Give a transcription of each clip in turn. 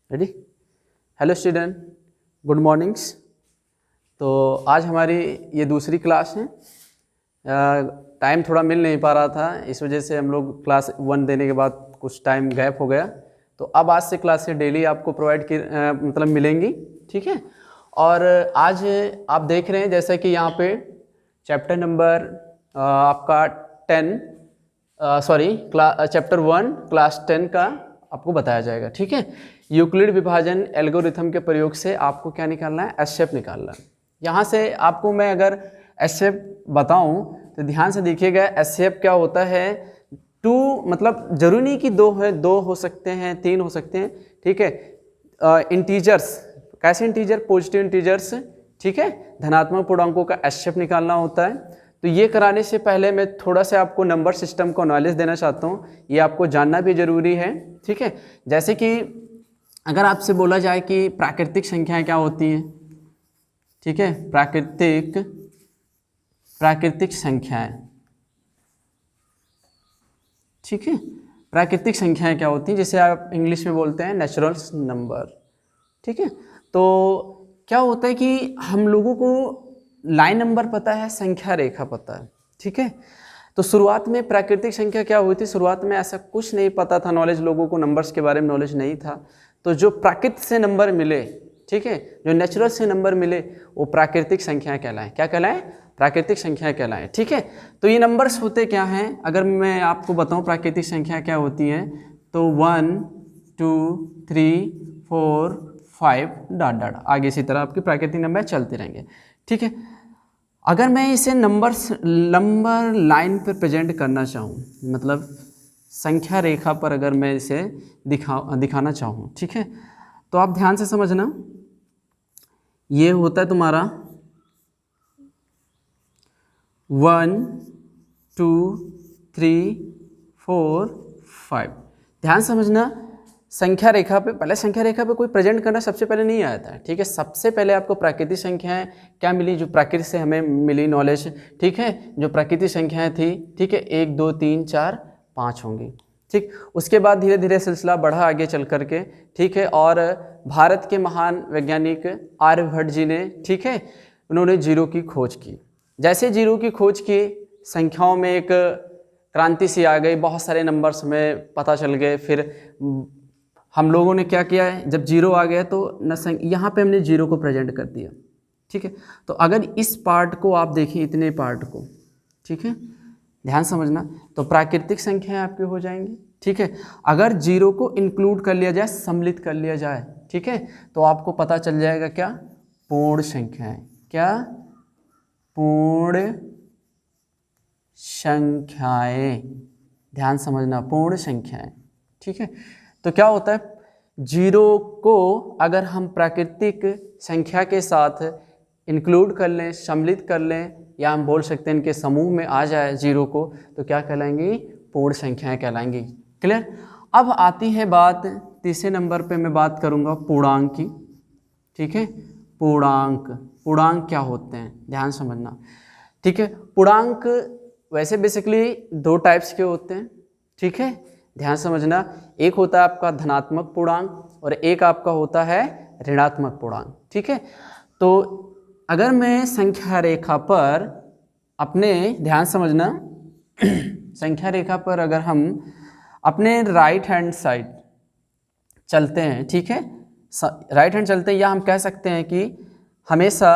Ready. Hello student, good mornings. तो आज हमारी ये दूसरी क्लास है। टाइम थोड़ा मिल नहीं पा रहा था, इस वजह से हम लोग क्लास 1 देने के बाद कुछ टाइम गैप हो गया। तो अब आज से क्लासें डेली आपको प्रोवाइड मतलब मिलेंगी, ठीक है। और आज आप देख रहे हैं जैसा कि यहाँ पे चैप्टर नंबर आपका 10 चैप्टर 1 क्लास 10 का आपको बताया जाएगा, ठीक है। यूक्लिड विभाजन एल्गोरिथम के प्रयोग से आपको क्या निकालना है, एस शेप निकालना है। यहाँ से आपको मैं अगर एस शेप बताऊँ तो ध्यान से देखिएगा। एस शेप क्या होता है, टू मतलब जरूरी नहीं कि दो है, दो हो सकते हैं, 3 हो सकते हैं, ठीक है। इंटीजर्स, कैसे इंटीजर, पॉजिटिव इंटीजर्स, ठीक है। धनात्मक पूर्णांकों का एस शेप निकालना होता है। तो ये कराने से पहले मैं थोड़ा सा आपको नंबर सिस्टम को नॉलेज देना चाहता हूँ, ये आपको जानना भी जरूरी है, ठीक है। जैसे कि अगर आपसे बोला जाए कि प्राकृतिक संख्याएं क्या होती हैं, ठीक है, प्राकृतिक संख्याएं, ठीक है। प्राकृतिक संख्याएं क्या होती हैं, जिसे आप इंग्लिश में बोलते हैं नेचुरल नंबर, ठीक है। तो क्या होता है कि हम लोगों को लाइन नंबर पता है, संख्या रेखा पता है, ठीक है। तो शुरुआत में प्राकृतिक संख्या क्या हुई थी, शुरुआत में ऐसा कुछ नहीं पता था, नॉलेज लोगों को नंबर्स के बारे में नॉलेज नहीं था। तो जो प्राकृत से नंबर मिले, ठीक है, जो नेचुरल से नंबर मिले वो प्राकृतिक संख्याएं कहलाएं। क्या कहलाएं, प्राकृतिक संख्या कहलाएं, ठीक है। तो ये नंबर्स होते क्या हैं, अगर मैं आपको बताऊं प्राकृतिक संख्या क्या होती है, तो 1 2 3 4 5 डॉट डॉट आगे इसी तरह आपके प्राकृतिक नंबर चलते रहेंगे, ठीक है। अगर मैं इसे नंबर लाइन पर प्रेजेंट करना चाहूँ, मतलब संख्या रेखा पर अगर मैं इसे दिखाना चाहूँ, ठीक है, तो आप ध्यान से समझना। ये होता है तुम्हारा 1 2 3 4 5। ध्यान समझना, संख्या रेखा पे, पहले संख्या रेखा पे कोई प्रेजेंट करना सबसे पहले नहीं आया था, ठीक है। सबसे पहले आपको प्राकृतिक संख्याएं क्या मिली, जो प्रकृति से हमें मिली नॉलेज, ठीक है, जो प्राकृतिक संख्याएं थी, ठीक है, 1 2 3 4 5 होंगी, ठीक। उसके बाद धीरे धीरे सिलसिला बढ़ा आगे चल करके, ठीक है। और भारत के महान वैज्ञानिक आर्यभट्ट जी ने, ठीक है, उन्होंने जीरो की खोज की। जैसे जीरो की खोज की, संख्याओं में एक क्रांति सी आ गई, बहुत सारे नंबर्स हमें पता चल गए। फिर हम लोगों ने क्या किया है, जब जीरो आ गया तो यहाँ पे हमने जीरो को प्रेजेंट कर दिया, ठीक है। तो अगर इस पार्ट को आप देखिए, इतने पार्ट को, ठीक है, ध्यान समझना, तो प्राकृतिक संख्याएं आपकी हो जाएंगी, ठीक है। अगर जीरो को इंक्लूड कर लिया जाए, सम्मिलित कर लिया जाए, ठीक है, तो आपको पता चल जाएगा क्या, पूर्ण संख्याएं। क्या, पूर्ण संख्याएं, ध्यान समझना, पूर्ण संख्याएं, ठीक है। तो क्या होता है, जीरो को अगर हम प्राकृतिक संख्या के साथ इंक्लूड कर लें, सम्मिलित कर लें, या हम बोल सकते हैं इनके समूह में आ जाए जीरो को, तो क्या कहलाएंगी, पूर्ण संख्याएं कहलाएंगी। क्लियर। अब आती है बात तीसरे नंबर पे, मैं बात करूंगा पूर्णांक की, ठीक है। पूर्णांक, पूर्णांक क्या होते हैं, ध्यान समझना, ठीक है। पूर्णांक वैसे बेसिकली 2 टाइप्स के होते हैं, ठीक है, ध्यान समझना। एक होता है आपका धनात्मक पूर्णांक और एक आपका होता है ऋणात्मक पूर्णांक, ठीक है। तो अगर मैं संख्या रेखा पर अपने, ध्यान समझना, संख्या रेखा पर अगर हम अपने राइट हैंड साइड चलते हैं, ठीक है, राइट हैंड चलते हैं, या हम कह सकते हैं कि हमेशा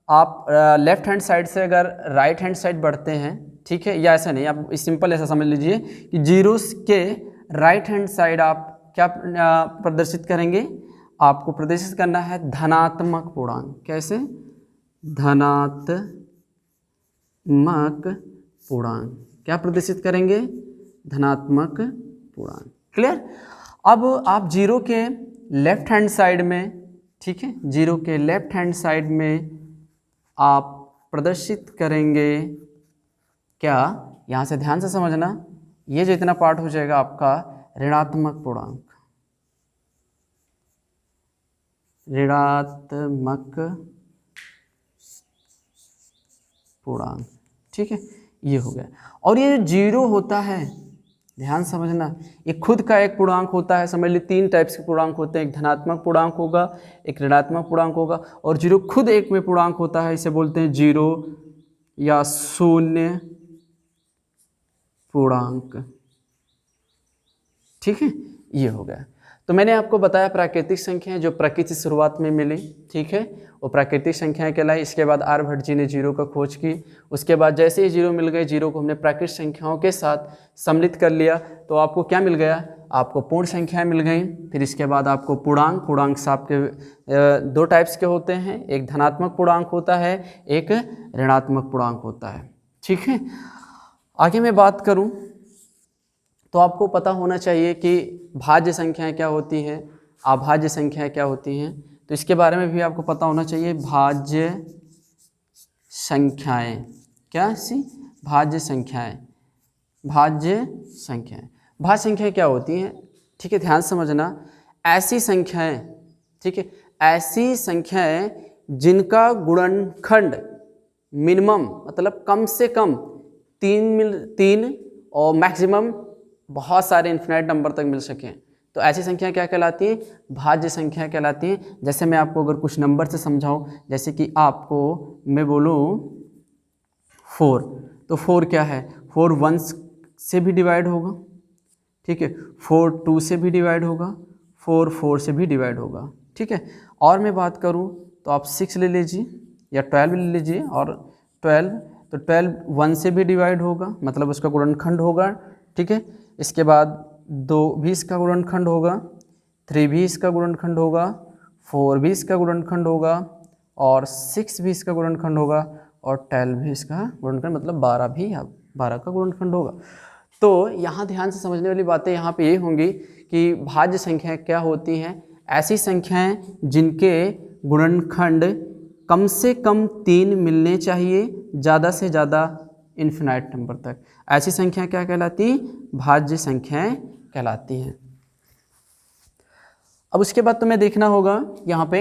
आप लेफ्ट हैंड साइड से अगर राइट हैंड साइड बढ़ते हैं, ठीक है, या ऐसा नहीं, आप सिंपल ऐसा समझ लीजिए कि जीरो के राइट हैंड साइड आप क्या प्रदर्शित करेंगे, आपको प्रदर्शित करना है धनात्मक पूर्णांक। कैसे, धनात्मक पूर्णांक, क्या प्रदर्शित करेंगे, धनात्मक पूर्णांक। क्लियर। अब आप जीरो के लेफ्ट हैंड साइड में, ठीक है, जीरो के लेफ्ट हैंड साइड में आप प्रदर्शित करेंगे क्या, यहाँ से ध्यान से समझना, ये जो इतना पार्ट हो जाएगा आपका ऋणात्मक पूर्णांक, ऋणात्मक पूर्णांक, ठीक है, ये हो गया। और ये जीरो होता है, ध्यान समझना, ये खुद का एक पूर्णांक होता है। समझ ली 3 टाइप्स के पूर्णांक होते हैं, एक धनात्मक पूर्णांक होगा, एक ऋणात्मक पूर्णांक होगा, और जीरो खुद एक में पूर्णांक होता है, इसे बोलते हैं जीरो या शून्य पूर्णांक। ठीक है, ये हो गया। तो मैंने आपको बताया प्राकृतिक संख्याएं जो प्रकृति से शुरुआत में मिली, ठीक है, वो प्राकृतिक संख्याएं कहलाई। इसके बाद आर्यभट्ट जी ने जीरो का खोज की। उसके बाद जैसे ही जीरो मिल गए, जीरो को हमने प्राकृतिक संख्याओं के साथ सम्मिलित कर लिया, तो आपको क्या मिल गया, आपको पूर्ण संख्याएं मिल गई। फिर इसके बाद आपको पूर्णांक, पूर्णांक से आपके 2 टाइप्स के होते हैं, एक धनात्मक पूर्णांक होता है, एक ऋणात्मक पूर्णांक होता है। ठीक है, आगे मैं बात करूं तो आपको पता होना चाहिए कि भाज्य संख्याएं क्या होती हैं, अभाज्य संख्याएं क्या होती हैं। तो इसके बारे में भी आपको पता होना चाहिए। भाज्य संख्याएं क्या सी, भाज्य संख्याएं, भाज्य संख्याएं, भाज्य संख्याएं क्या होती हैं, ठीक है, ध्यान समझना। ऐसी संख्याएं, ठीक है, ऐसी संख्याएं जिनका गुणनखंड मिनिमम मतलब कम से कम 3 और मैक्सिमम बहुत सारे इन्फिनाइट नंबर तक मिल सकें, तो ऐसी संख्या क्या कहलाती है, भाज्य संख्या कहलाती है। जैसे मैं आपको अगर कुछ नंबर से समझाऊं, जैसे कि आपको मैं बोलूं 4, तो 4 क्या है, 4 1 से भी डिवाइड होगा, ठीक है, 4 2 से भी डिवाइड होगा, 4 4 से भी डिवाइड होगा, ठीक है। और मैं बात करूं तो आप 6 ले लीजिए या 12 ले लीजिए, और 12, तो 12 1 से भी डिवाइड होगा, मतलब उसका गुणनखंड होगा, ठीक है। इसके बाद 2 भी इसका गुणनखंड होगा, 3 भी इसका गुणनखंड होगा, 4 भी इसका गुणनखंड होगा, और 6 भी इसका गुणनखंड होगा, और 12 भी इसका गुणनखंड, मतलब 12 भी 12 का गुणनखंड होगा। तो यहाँ ध्यान से समझने वाली बातें यहाँ पे ये होंगी कि भाज्य संख्याएं क्या होती हैं, ऐसी संख्याएं जिनके गुणनखंड कम से कम 3 मिलने चाहिए, ज़्यादा से ज़्यादा इन्फिनाइट नंबर तक। ऐसी संख्या क्या कहलाती, भाज्य संख्याएं कहलाती हैं। अब उसके बाद तुम्हें देखना होगा यहाँ पे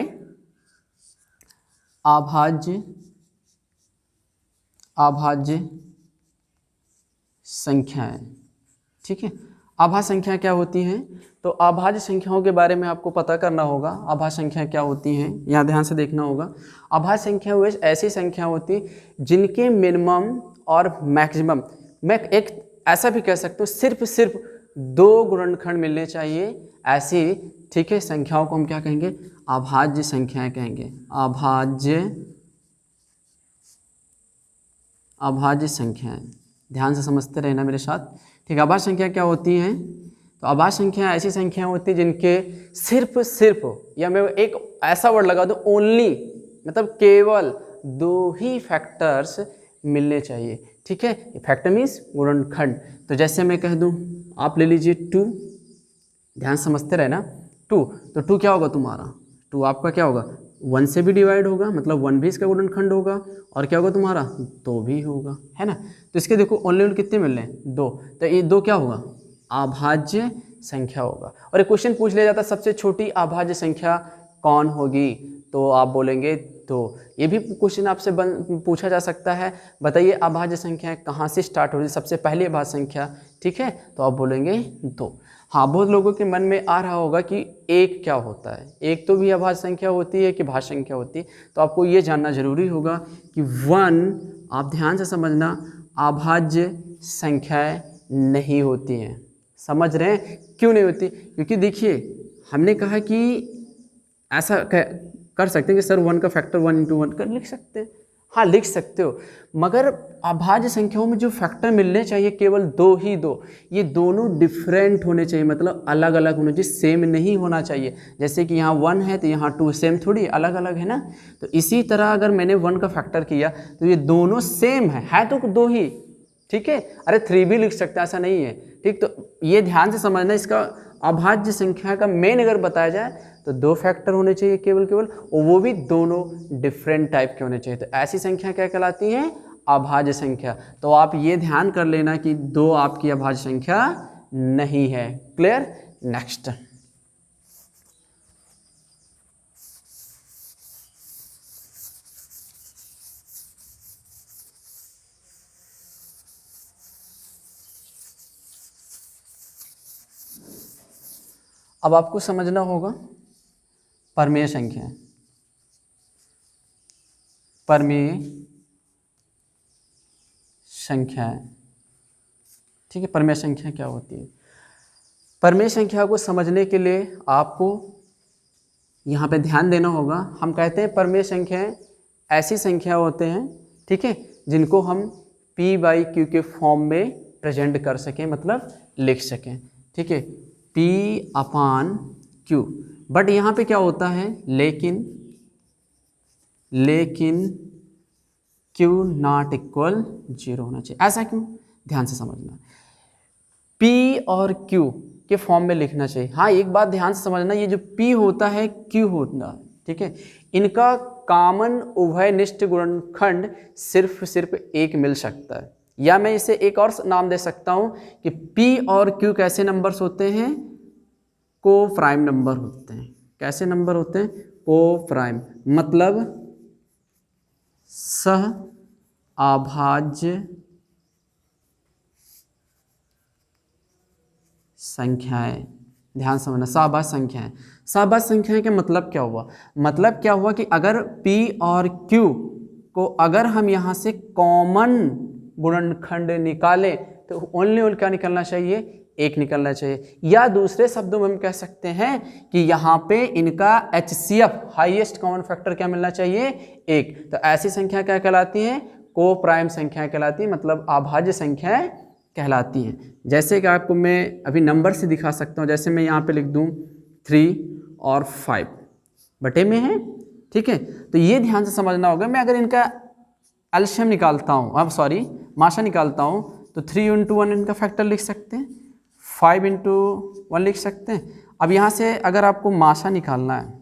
अभाज्य, अभाज्य संख्याएं, ठीक है। अभाज्य संख्या क्या होती हैं, तो अभाज्य संख्याओं के बारे में आपको पता करना होगा। अभाज्य संख्या क्या होती हैं, यहाँ ध्यान से देखना होगा। अभाज्य संख्या वो ऐसी संख्या होती जिनके मिनिमम और मैक्सिमम, मैं एक ऐसा भी कह सकता हूँ सिर्फ 2 गुणनखंड मिलने चाहिए, ऐसी, ठीक है, संख्याओं को हम क्या कहेंगे, अभाज्य संख्याएं कहेंगे। अभाज्य संख्याएं, ध्यान से समझते रहना मेरे साथ, ठीक है। अभाज्य संख्या क्या होती है, तो अभाज्य संख्या ऐसी संख्या होती है जिनके सिर्फ, या मैं एक ऐसा वर्ड लगा दूं, ओनली, मतलब केवल 2 ही फैक्टर्स मिलने चाहिए, ठीक है। फैक्टर मीन्स गुणनखंड। तो जैसे मैं कह दूं, आप ले लीजिए 2, ध्यान समझते रहना, 2, तो 2 क्या होगा तुम्हारा, 2 आपका क्या होगा, 1 से भी डिवाइड होगा, मतलब 1 भी इसका गुणनखंड होगा, और क्या होगा तुम्हारा, 2 भी होगा, है ना। तो इसके देखो ओनली कितने मिल रहे हैं, 2, तो ये 2 क्या होगा, अभाज्य संख्या होगा। और एक क्वेश्चन पूछ लिया जाता है सबसे छोटी अभाज्य संख्या कौन होगी, तो आप बोलेंगे, तो ये भी क्वेश्चन आपसे पूछा जा सकता है, बताइए अभाज्य संख्या कहाँ से स्टार्ट हो रही है, सबसे पहली अभाज्य संख्या, ठीक है, तो आप बोलेंगे 2। हाँ, बहुत लोगों के मन में आ रहा होगा कि 1 क्या होता है, 1 तो भी अभाज्य संख्या होती है कि भाज्य संख्या होती है, तो आपको ये जानना जरूरी होगा कि 1, आप ध्यान से समझना, अभाज्य संख्याएं नहीं होती हैं। समझ रहे हैं क्यों नहीं होती, क्योंकि देखिए हमने कहा कि ऐसा कर सकते हैं कि सर 1 का फैक्टर 1 × 1 कर लिख सकते हैं, हाँ लिख सकते हो, मगर अभाज्य संख्याओं में जो फैक्टर मिलने चाहिए केवल 2 ही 2, ये दोनों डिफरेंट होने चाहिए, मतलब अलग अलग होने चाहिए, सेम नहीं होना चाहिए। जैसे कि यहाँ 1 है तो यहाँ 2, सेम थोड़ी, अलग अलग है ना। तो इसी तरह अगर मैंने 1 का फैक्टर किया तो ये दोनों सेम है तो 2 ही, ठीक है। अरे 3 भी लिख सकते हैं, ऐसा नहीं है, ठीक। तो ये ध्यान से समझना, इसका अभाज्य संख्या का मेन अगर बताया जाए तो 2 फैक्टर होने चाहिए केवल, और वो भी दोनों डिफरेंट टाइप के होने चाहिए। तो ऐसी संख्या क्या कहलाती है, अभाज्य संख्या। तो आप ये ध्यान कर लेना कि 2 आपकी अभाज्य संख्या नहीं है। Clear, next. अब आपको समझना होगा परमेय संख्या, परमेय संख्याएं, ठीक है। परमेय संख्या क्या होती है? परमेय संख्या को समझने के लिए आपको यहाँ पे ध्यान देना होगा। हम कहते हैं परमेय संख्याएं ऐसी संख्या होते हैं, ठीक है, जिनको हम p/q के फॉर्म में प्रेजेंट कर सकें, मतलब लिख सकें, ठीक है, p/q। बट यहाँ पे क्या होता है, लेकिन q नॉट इक्वल 0 होना चाहिए। ऐसा क्यों? ध्यान से समझना। p और q के फॉर्म में लिखना चाहिए। हाँ, एक बात ध्यान से समझना, ये जो p होता है, q होता है, ठीक है, इनका कॉमन उभयनिष्ठ गुणनखंड सिर्फ एक मिल सकता है। या मैं इसे एक और नाम दे सकता हूं कि p और q कैसे नंबर्स होते हैं? को प्राइम नंबर होते हैं। कैसे नंबर होते हैं? को प्राइम, मतलब सह अभाज्य संख्याएं। ध्यान समझना, सहभाज्य संख्याएं। सहभाज्य संख्याएं का मतलब क्या हुआ? मतलब क्या हुआ कि अगर p और q को अगर हम यहाँ से कॉमन गुणनखंड निकालें तो ओनली क्या निकलना चाहिए? एक निकलना चाहिए। या दूसरे शब्दों में हम कह सकते हैं कि यहाँ पे इनका HCF हाईएस्ट कॉमन फैक्टर क्या मिलना चाहिए? एक। तो ऐसी संख्या क्या कहलाती है? को प्राइम संख्या कहलाती है, मतलब अभाज्य संख्याएं कहलाती हैं। जैसे कि आपको मैं अभी नंबर से दिखा सकता हूँ। जैसे मैं यहाँ पे लिख दूँ 3 और 5 बटे में है, ठीक है। तो ये ध्यान से समझना होगा। मैं अगर इनका एलसीएम निकालता हूँ, अब सॉरी माशा निकालता हूँ, तो 3 × 1 इनका फैक्टर लिख सकते हैं, 5 × 1 लिख सकते हैं। अब यहाँ से अगर आपको माशा निकालना है,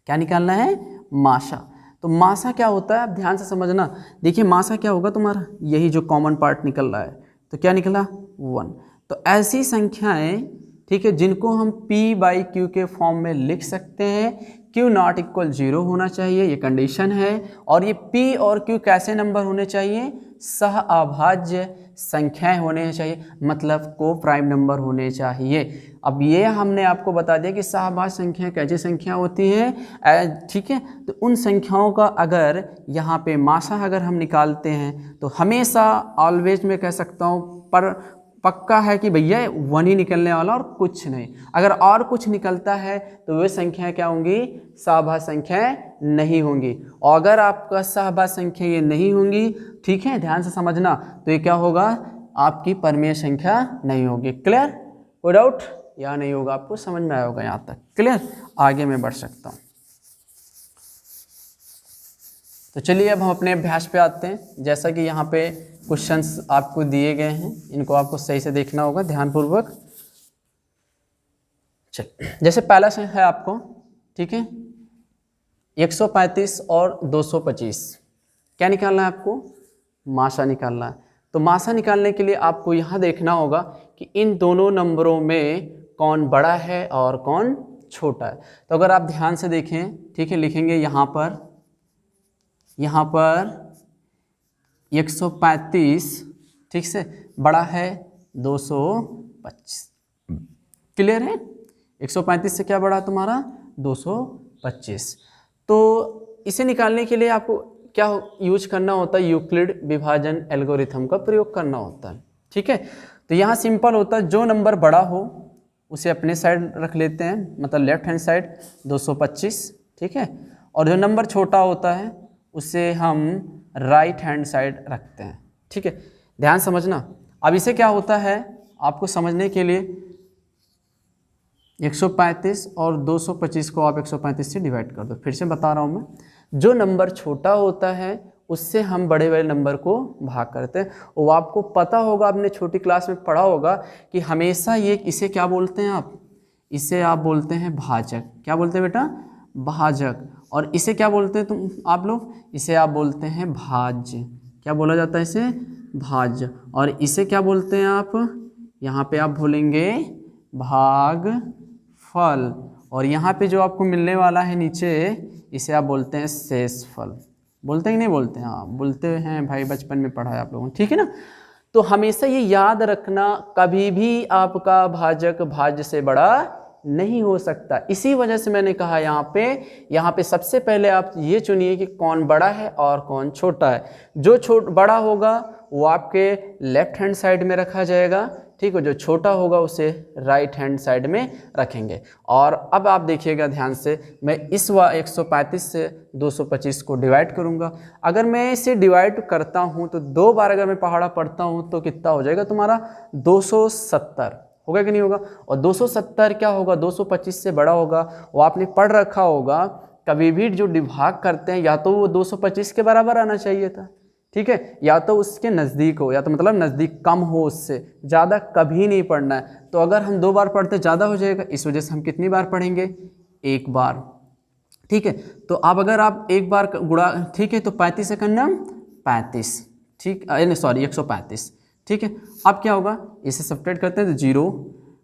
क्या निकालना है? माशा। तो माशा क्या होता है? आप ध्यान से समझना। देखिए माशा क्या होगा तुम्हारा, यही जो कॉमन पार्ट निकल रहा है, तो क्या निकला? 1। तो ऐसी संख्याएं, ठीक है, जिनको हम p/q के फॉर्म में लिख सकते हैं। q नॉट इक्वल 0 होना चाहिए, ये कंडीशन है। और ये p और q कैसे नंबर होने चाहिए? सह अभाज्य संख्याएं होने चाहिए, मतलब को प्राइम नंबर होने चाहिए। अब ये हमने आपको बता दिया कि सहभाज्य संख्या कैसी संख्या होती है, ठीक है। तो उन संख्याओं का अगर यहाँ पे माशा अगर हम निकालते हैं तो हमेशा ऑलवेज में कह सकता हूँ, पर पक्का है कि भैया 1 ही निकलने वाला और कुछ नहीं। अगर और कुछ निकलता है तो वे संख्याएं क्या होंगी? सहभाज्य संख्याएं नहीं होंगी। और अगर आपका सहभाज्य संख्या ये नहीं होंगी, ठीक है, ध्यान से समझना, तो ये क्या होगा? आपकी परमेय संख्या नहीं होगी। क्लियर? कोई डाउट? या नहीं होगा? आपको समझ में आया होगा यहाँ तक? क्लियर? आगे मैं बढ़ सकता हूँ। तो चलिए अब हम अपने अभ्यास पे आते हैं। जैसा कि यहाँ पे क्वेश्चंस आपको दिए गए हैं, इनको आपको सही से देखना होगा ध्यानपूर्वक। चल, जैसे पहला है आपको, ठीक है, 135 और 225 क्या निकालना है आपको? माशा निकालना है। तो माशा निकालने के लिए आपको यहाँ देखना होगा कि इन दोनों नंबरों में कौन बड़ा है और कौन छोटा है। तो अगर आप ध्यान से देखें, ठीक है, लिखेंगे यहाँ पर 135, ठीक से, बड़ा है 225। क्लियर है? 135 से क्या बड़ा तुम्हारा? 225। तो इसे निकालने के लिए आपको क्या यूज करना होता है? यूक्लिड विभाजन एल्गोरिथम का प्रयोग करना होता है, ठीक है। तो यहाँ सिंपल होता है, जो नंबर बड़ा हो उसे अपने साइड रख लेते हैं, मतलब लेफ्ट हैंड साइड 225, ठीक है, और जो नंबर छोटा होता है उसे हम राइट हैंड साइड रखते हैं, ठीक है। ध्यान समझना। अब इसे क्या होता है आपको समझने के लिए, 135 और 225 को आप 135 से डिवाइड कर दो। फिर से बता रहा हूँ मैं, जो नंबर छोटा होता है उससे हम बड़े बड़े नंबर को भाग करते हैं। वो आपको पता होगा, आपने छोटी क्लास में पढ़ा होगा कि हमेशा ये, इसे क्या बोलते हैं आप? इसे आप बोलते हैं भाजक। क्या बोलते हैं बेटा? भाजक। और इसे क्या बोलते हैं तुम आप लोग? इसे आप बोलते हैं भाज्य। क्या बोला जाता है इसे? भाज्य। और इसे क्या बोलते हैं आप? यहाँ पे आप बोलेंगे भागफल। और यहाँ पे जो आपको मिलने वाला है नीचे, इसे आप बोलते हैं शेषफल। बोलते हैं कि नहीं बोलते हैं? हाँ बोलते हैं भाई, बचपन में पढ़ा है आप लोगों ने, ठीक है ना। तो हमेशा ये याद रखना, कभी भी आपका भाजक भाज्य से बड़ा नहीं हो सकता। इसी वजह से मैंने कहा यहाँ पे सबसे पहले आप ये चुनिए कि कौन बड़ा है और कौन छोटा है। जो बड़ा होगा वो आपके लेफ्ट हैंड साइड में रखा जाएगा, ठीक है, जो छोटा होगा उसे राइट हैंड साइड में रखेंगे। और अब आप देखिएगा ध्यान से, मैं इस 135 से 225 को डिवाइड करूंगा। अगर मैं इसे डिवाइड करता हूं तो 2 बार अगर मैं पहाड़ा पढ़ता हूं तो कितना हो जाएगा तुम्हारा 270 होगा कि नहीं होगा। और 270 क्या होगा, 225 से बड़ा होगा। वो आपने पढ़ रखा होगा, कभी भी जो विभाग करते हैं या तो वो 225 के बराबर आना चाहिए था, ठीक है, या तो उसके नज़दीक हो, या तो मतलब नज़दीक कम हो, उससे ज़्यादा कभी नहीं पढ़ना है। तो अगर हम 2 बार पढ़ते ज़्यादा हो जाएगा, इस वजह से हम कितनी बार पढ़ेंगे, 1 बार, ठीक है। तो अब अगर आप 1 बार गुणा, ठीक है, तो 35 से करना 35, ठीक, नहीं सॉरी 135, ठीक है। अब क्या होगा, इसे सब्ट्रैक्ट करते हैं तो 0,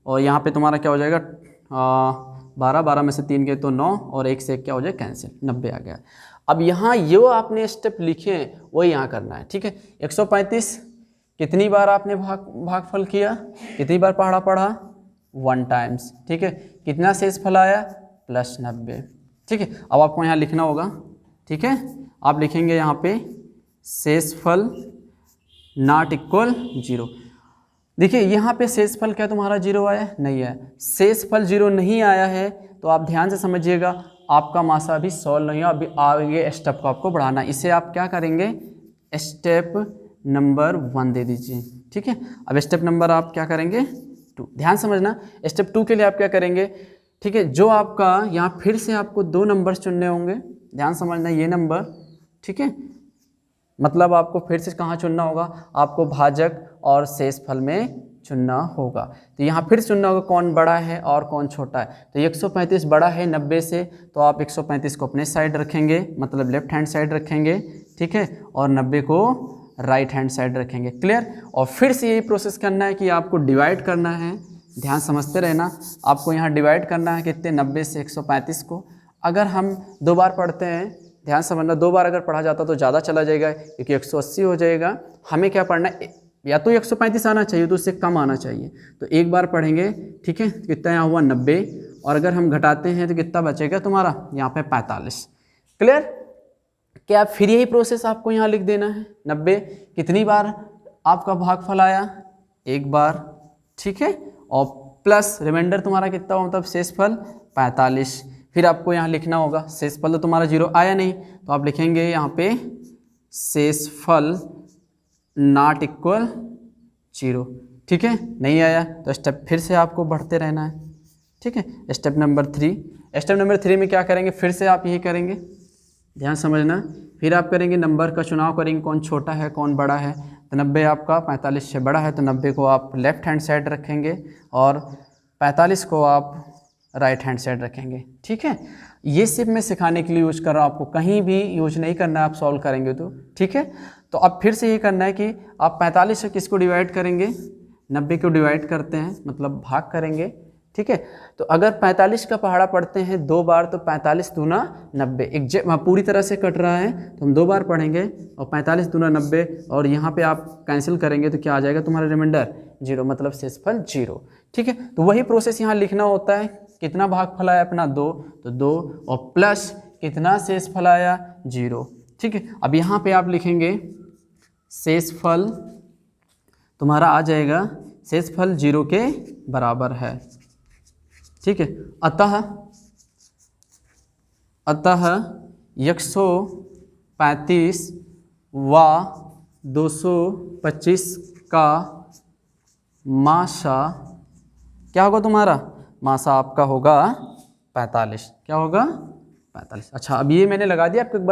और यहाँ पे तुम्हारा क्या हो जाएगा 12 में से 3 गए तो 9, और 1 से 1 क्या हो जाए कैंसिल, 90 आ गया। अब यहाँ जो आपने स्टेप लिखे हैं वही यहाँ करना है, ठीक है। 135 कितनी बार आपने भागफल किया, कितनी बार पहाड़ा पढ़ा, 1 टाइम्स, ठीक है। कितना शेषफल आया, +90, ठीक है। अब आपको यहाँ लिखना होगा, ठीक है, आप लिखेंगे यहाँ पे शेषफल नॉट इक्वल 0। देखिए यहाँ पे शेषफल क्या तुम्हारा 0 आया, नहीं है। शेषफल 0 नहीं आया है तो आप ध्यान से समझिएगा, आपका मासा अभी सॉल्व नहीं हुआ, अभी आगे स्टेप को आपको बढ़ाना। इसे आप क्या करेंगे, स्टेप नंबर 1 दे दीजिए, ठीक है। अब स्टेप नंबर आप क्या करेंगे 2, ध्यान समझना। स्टेप 2 के लिए आप क्या करेंगे, ठीक है, जो आपका यहाँ फिर से आपको 2 नंबर चुनने होंगे, ध्यान समझना, ये नंबर, ठीक है, मतलब आपको फिर से कहाँ चुनना होगा, आपको भाजक और शेषफल में चुनना होगा। तो यहाँ फिर चुनना होगा कौन बड़ा है और कौन छोटा है। तो 135 बड़ा है 90 से, तो आप 135 को अपने साइड रखेंगे, मतलब लेफ्ट हैंड साइड रखेंगे, ठीक है, और 90 को राइट हैंड साइड रखेंगे, क्लियर। और फिर से यही प्रोसेस करना है कि आपको डिवाइड करना है, ध्यान समझते रहना, आपको यहाँ डिवाइड करना है कितने, 90 से 135 को। अगर हम 2 बार पढ़ते हैं, ध्यान समझना, 2 बार अगर पढ़ा जाता तो ज़्यादा चला जाएगा, क्योंकि 180 हो जाएगा। हमें क्या पढ़ना है, या तो 135 आना चाहिए तो उससे कम आना चाहिए। तो 1 बार पढ़ेंगे, ठीक है, कितना यहाँ हुआ 90, और अगर हम घटाते हैं तो कितना बचेगा तुम्हारा यहाँ पे 45, क्लियर। क्या फिर यही प्रोसेस आपको यहाँ लिख देना है, 90 कितनी बार आपका भागफल आया, 1 बार, ठीक है, और प्लस रिमाइंडर तुम्हारा कितना हो, मतलब शेषफल 45। फिर आपको यहाँ लिखना होगा, शेषफल तो तुम्हारा 0 आया नहीं, तो आप लिखेंगे यहाँ पे शेषफल नॉट इक्वल 0, ठीक है, नहीं आया तो स्टेप फिर से आपको बढ़ते रहना है, ठीक है। स्टेप नंबर 3, स्टेप नंबर 3 में क्या करेंगे, फिर से आप यही करेंगे, ध्यान समझना। फिर आप करेंगे नंबर का चुनाव करेंगे, कौन छोटा है कौन बड़ा है। तो 90 आपका 45 से बड़ा है, तो 90 को आप लेफ्ट हैंड साइड रखेंगे और 45 को आप राइट हैंड साइड रखेंगे, ठीक है। ये सिर्फ मैं सिखाने के लिए यूज कर रहा हूँ, आपको कहीं भी यूज नहीं करना है, आप सॉल्व करेंगे तो, ठीक है। तो अब फिर से ये करना है कि आप 45 से किसको डिवाइड करेंगे, 90 को डिवाइड करते हैं, मतलब भाग करेंगे, ठीक है। तो अगर 45 का पहाड़ा पढ़ते हैं 2 बार, तो 45 दूना 90, एक पूरी तरह से कट रहा है तो हम 2 बार पढ़ेंगे, और 45 दूना 90, और यहाँ पे आप कैंसिल करेंगे तो क्या आ जाएगा तुम्हारा रिमाइंडर 0, मतलब शेषफल 0, ठीक है। तो वही प्रोसेस यहाँ लिखना होता है, कितना भागफल आया अपना 2, तो 2, और प्लस कितना शेषफल आया 0, ठीक है। अब यहाँ पे आप लिखेंगे शेषफल तुम्हारा आ जाएगा, शेषफल 0 के बराबर है, ठीक है। अतः 135 व 225 का मासा क्या होगा तुम्हारा, मासा आपका होगा 45, क्या होगा 45। अच्छा, अब ये मैंने लगा दिया आपको एक बार